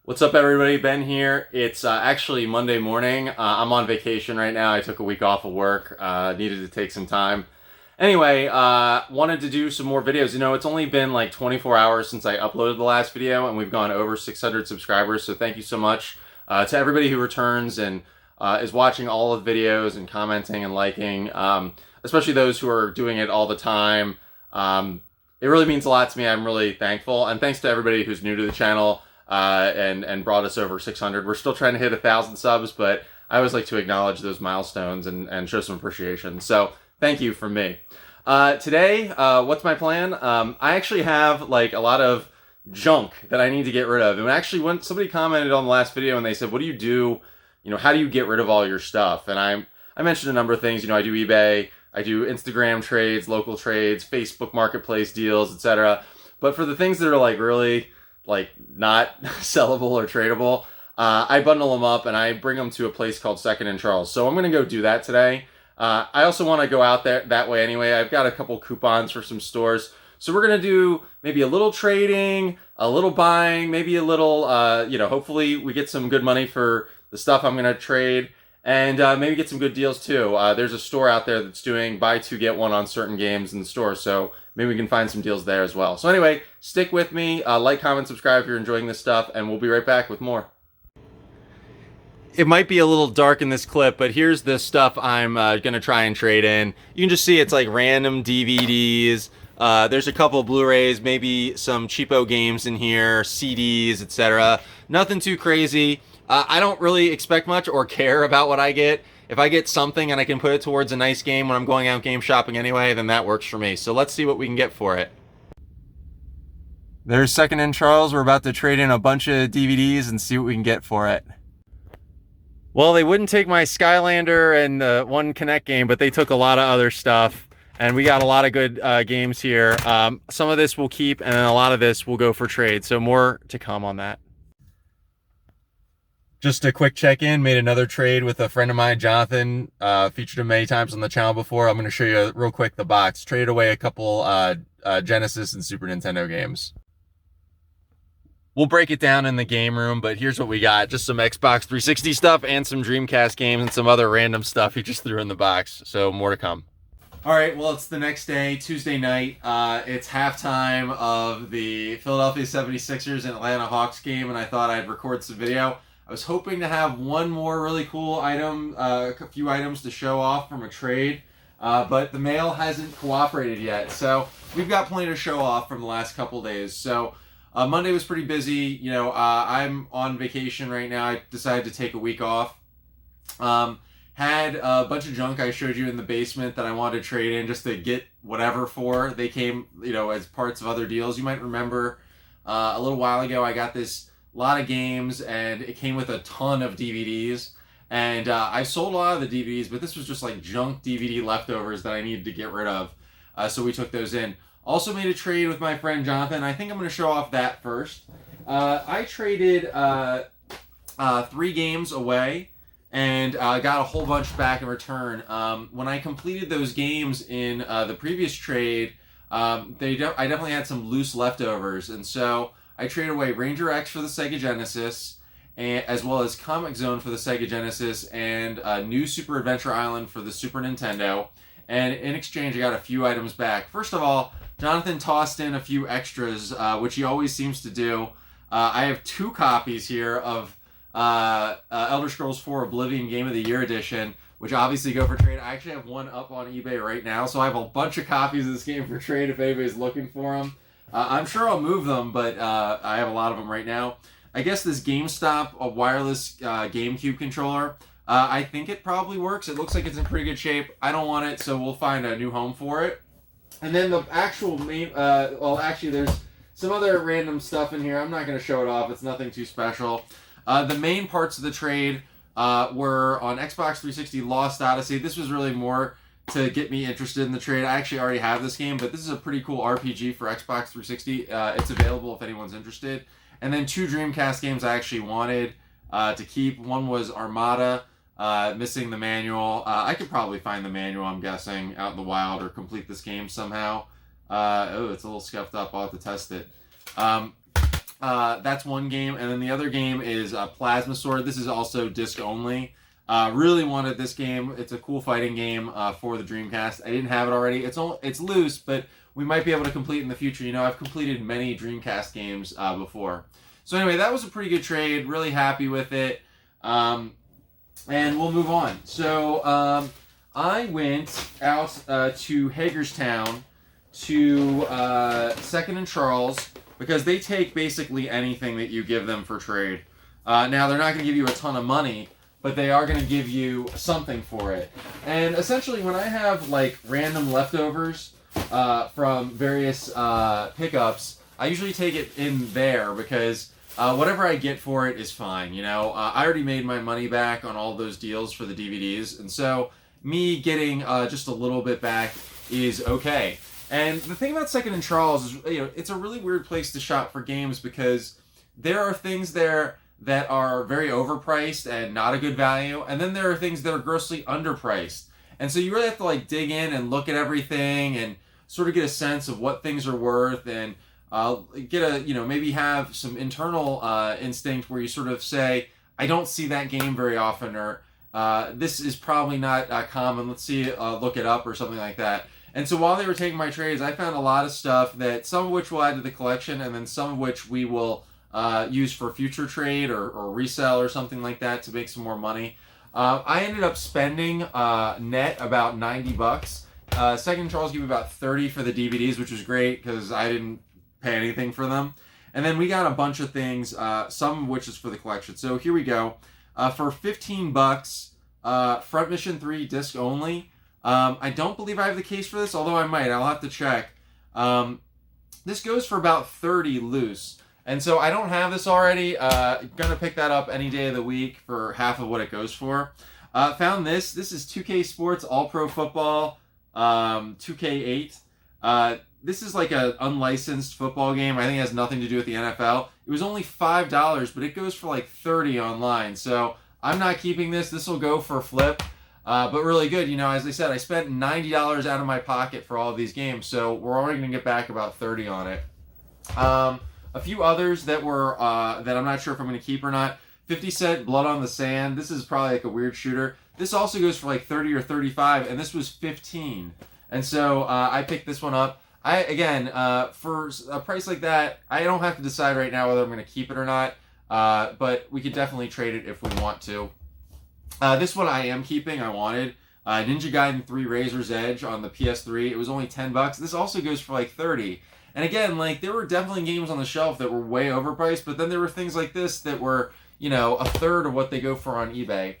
What's up, everybody? Ben here. It's actually Monday morning. I'm on vacation right now. I took a week off of work. Needed to take some time. Anyway, wanted to do some more videos. You know, it's only been like 24 hours since I uploaded the last video, and we've gone over 600 subscribers. So thank you so much to everybody who returns and is watching all of the videos and commenting and liking, especially those who are doing it all the time. It really means a lot to me. I'm really thankful. And thanks to everybody who's new to the channel. And brought us over 600. We're still trying to hit 1,000 subs, but I always like to acknowledge those milestones and show some appreciation. So thank you from me. Today, what's my plan? I actually have like a lot of junk that I need to get rid of. And actually, when somebody commented on the last video and they said, "What do you do? You know, how do you get rid of all your stuff?" And I mentioned a number of things. You know, I do eBay, I do Instagram trades, local trades, Facebook Marketplace deals, etc. But for the things that are like really like not sellable or tradable, I bundle them up and I bring them to a place called Second and Charles. So I'm gonna go do that today. I also want to go out there that way anyway. I've got a couple coupons for some stores. So we're gonna do maybe a little trading, a little buying, maybe a little, hopefully we get some good money for the stuff I'm gonna trade, and maybe get some good deals too. There's a store out there that's doing buy two, get one on certain games in the store. So maybe we can find some deals there as well. So anyway, stick with me, like, comment, subscribe if you're enjoying this stuff, and we'll be right back with more. It might be a little dark in this clip, but here's the stuff I'm gonna try and trade in. You can just see it's like random DVDs. There's a couple Blu-rays, maybe some cheapo games in here, CDs, etc. Nothing too crazy. I don't really expect much or care about what I get. If I get something and I can put it towards a nice game when I'm going out game shopping anyway, then that works for me. So let's see what we can get for it. There's Second and Charles. We're about to trade in a bunch of DVDs and see what we can get for it. Well, they wouldn't take my Skylander and one Connect game, but they took a lot of other stuff. And we got a lot of good games here. Some of this we'll keep, and then a lot of this will go for trade. So more to come on that. Just a quick check-in, made another trade with a friend of mine, Jonathan. Featured him many times on the channel before. I'm going to show you real quick the box. Traded away a couple Genesis and Super Nintendo games. We'll break it down in the game room, but here's what we got. Just some Xbox 360 stuff and some Dreamcast games and some other random stuff he just threw in the box. So more to come. All right, well, it's the next day, Tuesday night. It's halftime of the Philadelphia 76ers and Atlanta Hawks game, and I thought I'd record some video. I was hoping to have one more really cool item, a few items to show off from a trade, but the mail hasn't cooperated yet. So we've got plenty to show off from the last couple days. So Monday was pretty busy. You know, I'm on vacation right now. I decided to take a week off. Had a bunch of junk I showed you in the basement that I wanted to trade in just to get whatever for. They came, you know, as parts of other deals. You might remember a little while ago I got this lot of games and it came with a ton of DVDs, and I sold a lot of the DVDs, but this was just like junk DVD leftovers that I needed to get rid of, so we took those in. Also made a trade with my friend Jonathan. I think I'm going to show off that first. I traded 3 games away and got a whole bunch back in return. When I completed those games in the previous trade, I definitely had some loose leftovers, and so I traded away Ranger X for the Sega Genesis, as well as Comic Zone for the Sega Genesis, and New Super Adventure Island for the Super Nintendo. And in exchange, I got a few items back. First of all, Jonathan tossed in a few extras, which he always seems to do. I have 2 copies here of Elder Scrolls 4 Oblivion Game of the Year Edition, which obviously go for trade. I actually have one up on eBay right now, so I have a bunch of copies of this game for trade if anybody's looking for them. I'm sure I'll move them, but I have a lot of them right now. I guess this GameStop wireless GameCube controller, I think it probably works. It looks like it's in pretty good shape. I don't want it, so we'll find a new home for it. And then the actual main, well, actually, there's some other random stuff in here. I'm not going to show it off. It's nothing too special. The main parts of the trade were on Xbox 360 Lost Odyssey. This was really more to get me interested in the trade. I actually already have this game, but this is a pretty cool RPG for Xbox 360. It's available if anyone's interested. And then 2 Dreamcast games I actually wanted to keep. One was Armada, missing the manual. I could probably find the manual, I'm guessing, out in the wild or complete this game somehow. Oh, it's a little scuffed up. I'll have to test it. That's one game, and then the other game is Plasma Sword. This is also disc only. Really wanted this game. It's a cool fighting game for the Dreamcast. I didn't have it already. It's loose, but we might be able to complete in the future. You know, I've completed many Dreamcast games before. So anyway, that was a pretty good trade. Really happy with it. And we'll move on. So I went out to Hagerstown to Second and Charles, because they take basically anything that you give them for trade. Now, they're not going to give you a ton of money, but they are going to give you something for it. And essentially, when I have like random leftovers from various pickups, I usually take it in there, because whatever I get for it is fine. You know, I already made my money back on all those deals for the DVDs, and so me getting just a little bit back is okay. And the thing about Second and Charles is, you know, it's a really weird place to shop for games, because there are things there that are very overpriced and not a good value, and then there are things that are grossly underpriced. And so you really have to like dig in and look at everything and sort of get a sense of what things are worth, and get a, you know, maybe have some internal instinct where you sort of say, I don't see that game very often, or this is probably not common. Let's see, look it up or something like that. And so while they were taking my trades, I found a lot of stuff that some of which will add to the collection, and then some of which we will use for future trade or resell or something like that to make some more money. I ended up spending net about $90. Second Charles gave me about $30 for the DVDs, which was great because I didn't pay anything for them. And then we got a bunch of things, some of which is for the collection. So here we go. For $15, Front Mission 3 disc only. I don't believe I have the case for this, although I might. I'll have to check. This goes for about $30 loose. And so I don't have this already. Gonna pick that up any day of the week for half of what it goes for. Found this. This is 2K Sports All-Pro Football 2K8. This is like an unlicensed football game. I think it has nothing to do with the NFL. It was only $5, but it goes for like $30 online. So I'm not keeping this. This will go for a flip. But really good. You know, as I said, I spent $90 out of my pocket for all of these games, so we're already going to get back about $30 on it. A few others that were that I'm not sure if I'm going to keep or not. 50 Cent Blood on the Sand. This is probably like a weird shooter. This also goes for like 30 or 35, and this was 15. And so I picked this one up. For a price like that, I don't have to decide right now whether I'm going to keep it or not, but we could definitely trade it if we want to. This one I am keeping. I wanted Ninja Gaiden 3 Razor's Edge on the PS3. It was only $10. This also goes for like 30. And again, like, there were definitely games on the shelf that were way overpriced, but then there were things like this that were, you know, a third of what they go for on eBay.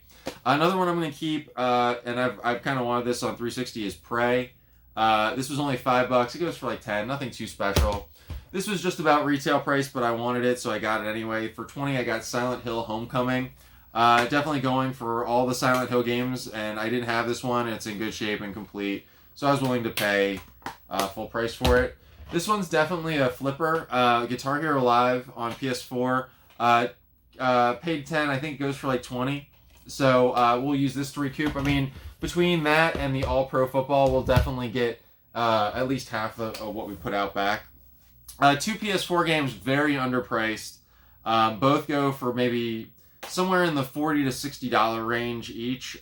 Another one I'm going to keep, and I've kind of wanted this on 360, is Prey. This was only $5. It goes for like 10. Nothing too special. This was just about retail price, but I wanted it, so I got it anyway. For 20, I got Silent Hill Homecoming. Definitely going for all the Silent Hill games, and I didn't have this one. It's in good shape and complete, so I was willing to pay full price for it. This one's definitely a flipper. Guitar Hero Live on PS4. Paid 10, I think it goes for like 20. So we'll use this to recoup. I mean, between that and the All-Pro Football, we'll definitely get at least half of what we put out back. Two PS4 games, very underpriced. Both go for maybe somewhere in the $40 to $60 range each.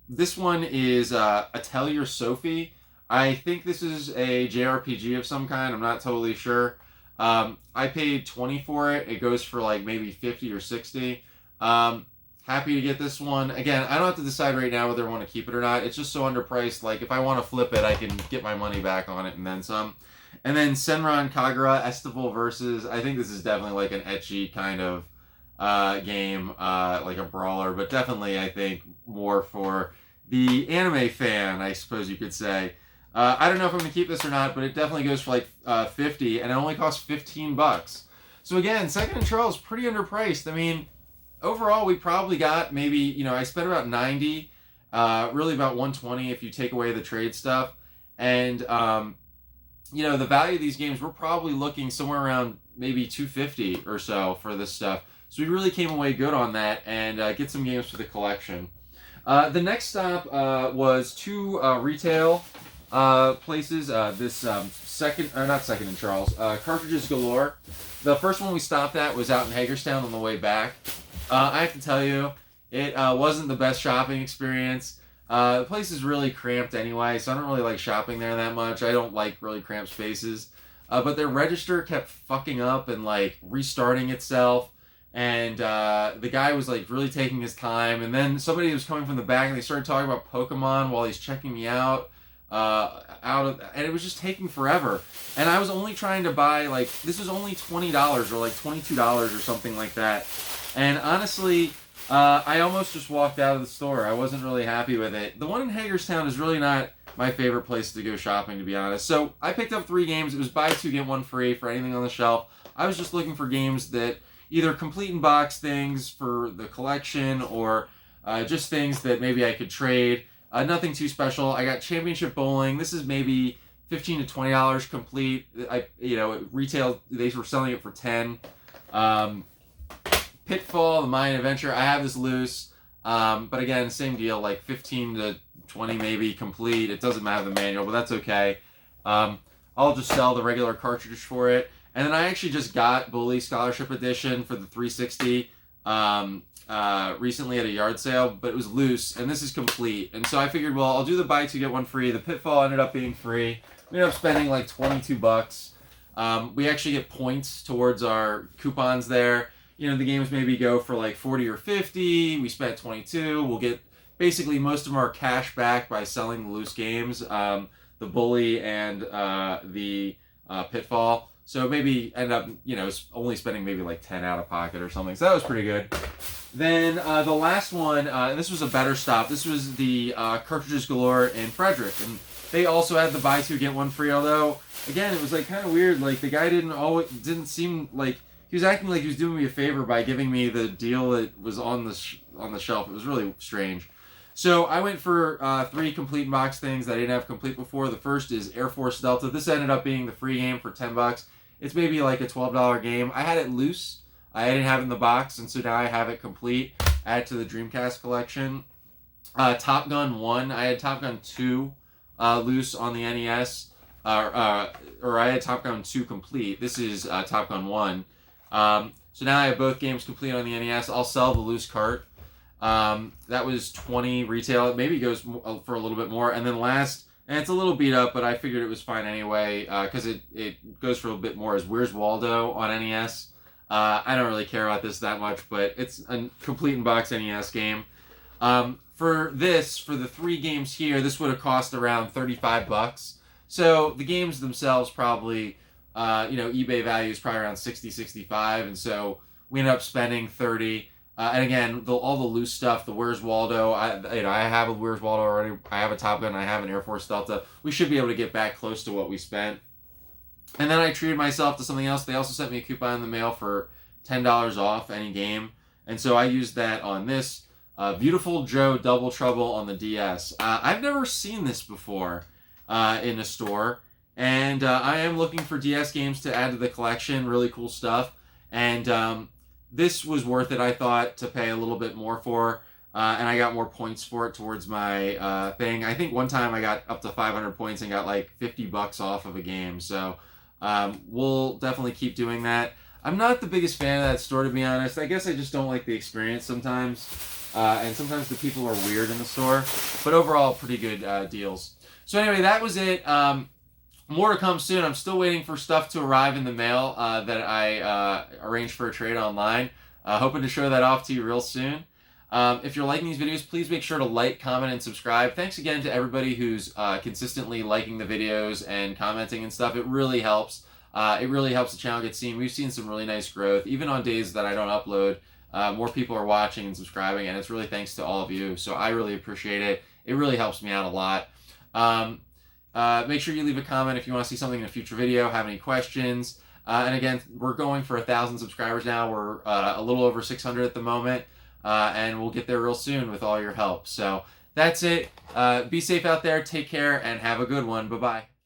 This one is Atelier Sophie. I think this is a JRPG of some kind. I'm not totally sure. I paid 20 for it. It goes for like maybe 50 or 60. Happy to get this one. Again, I don't have to decide right now whether I want to keep it or not. It's just so underpriced. Like, if I want to flip it, I can get my money back on it and then some. And then Senran Kagura Estival Versus. I think this is definitely like an ecchi kind of game, like a brawler, but definitely I think more for the anime fan, I suppose you could say. I don't know if I'm going to keep this or not, but it definitely goes for like 50, and it only costs $15. So again, Second and Charles, pretty underpriced. I mean, overall, we probably got maybe, you know, I spent about 90, really about 120 if you take away the trade stuff. And, you know, the value of these games, we're probably looking somewhere around maybe 250 or so for this stuff. So we really came away good on that and get some games for the collection. The next stop was two retail places. This not Second and Charles, Cartridges Galore. The first one we stopped at was out in Hagerstown on the way back. I have to tell you, it wasn't the best shopping experience. The place is really cramped anyway, so I don't really like shopping there that much. I don't like really cramped spaces. But their register kept fucking up and like restarting itself. And the guy was like really taking his time. And then somebody was coming from the back and they started talking about Pokemon while he's checking me out. And it was just taking forever. And I was only trying to buy, like, this was only $20 or like $22 or something like that. And honestly, I almost just walked out of the store. I wasn't really happy with it. The one in Hagerstown is really not my favorite place to go shopping, to be honest. So I picked up 3 games. It was buy 2, get 1 free for anything on the shelf. I was just looking for games that either complete in box things for the collection or just things that maybe I could trade. Nothing too special. I got Championship Bowling. This is maybe $15 to $20 complete. Retail, they were selling it for $10. Pitfall, the Mayan Adventure. I have this loose, but again, same deal, like 15 to 20 maybe complete. It doesn't matter the manual, but that's okay. I'll just sell the regular cartridge for it. And then I actually just got Bully Scholarship Edition for the 360 recently at a yard sale, but it was loose, and this is complete. And so I figured, well, I'll do the buy 2, get 1 free. The Pitfall ended up being free. We ended up spending like $22. We actually get points towards our coupons there. You know, the games maybe go for like 40 or 50. We spent 22. We'll get basically most of our cash back by selling the loose games, the Bully and the Pitfall. So maybe end up, only spending maybe like 10 out of pocket or something. So that was pretty good. Then the last one, and this was a better stop. This was the Cartridges Galore in Frederick, and they also had the buy 2 get 1 free. Although again, it was like kind of weird. Like the guy didn't seem like he was acting like he was doing me a favor by giving me the deal that was on the shelf. It was really strange. So I went for 3 complete box things that I didn't have complete before. The first is Air Force Delta. This ended up being the free game for $10. It's maybe like a $12 game. I had it loose. I didn't have it in the box, and so now I have it complete. Add to the Dreamcast collection. Top Gun 1. I had Top Gun 2 loose on the NES. Or I had Top Gun 2 complete. This is Top Gun 1. So now I have both games complete on the NES. I'll sell the loose cart. That was $20 retail. It maybe goes for a little bit more. And then last, and it's a little beat up, but I figured it was fine anyway, because it goes for a bit more, is Where's Waldo on NES. I don't really care about this that much, but it's a complete in-box NES game. For the 3 games here, this would have cost around $35. So the games themselves probably, eBay value is probably around 60, 65, and so we ended up spending 30. And again, all the loose stuff, the Where's Waldo, I have a Where's Waldo already. I have a Top Gun, I have an Air Force Delta. We should be able to get back close to what we spent. And then I treated myself to something else. They also sent me a coupon in the mail for $10 off any game. And so I used that on this Beautiful Joe Double Trouble on the DS. I've never seen this before in a store. And I am looking for DS games to add to the collection. Really cool stuff. And this was worth it, I thought, to pay a little bit more for. And I got more points for it towards my thing. I think one time I got up to 500 points and got like $50 off of a game. So we'll definitely keep doing that. I'm not the biggest fan of that store, to be honest. I guess I just don't like the experience sometimes. And sometimes the people are weird in the store. But overall, pretty good deals. So anyway, that was it. More to come soon. I'm still waiting for stuff to arrive in the mail that I arranged for a trade online. Hoping to show that off to you real soon. If you're liking these videos, please make sure to like, comment, and subscribe. Thanks again to everybody who's consistently liking the videos and commenting and stuff. It really helps. It really helps the channel get seen. We've seen some really nice growth. Even on days that I don't upload, more people are watching and subscribing, and it's really thanks to all of you. So I really appreciate it. It really helps me out a lot. Make sure you leave a comment if you want to see something in a future video, have any questions. And again, we're going for 1,000 subscribers now. We're a little over 600 at the moment. And we'll get there real soon with all your help. So that's it. Be safe out there. Take care and have a good one. Bye-bye.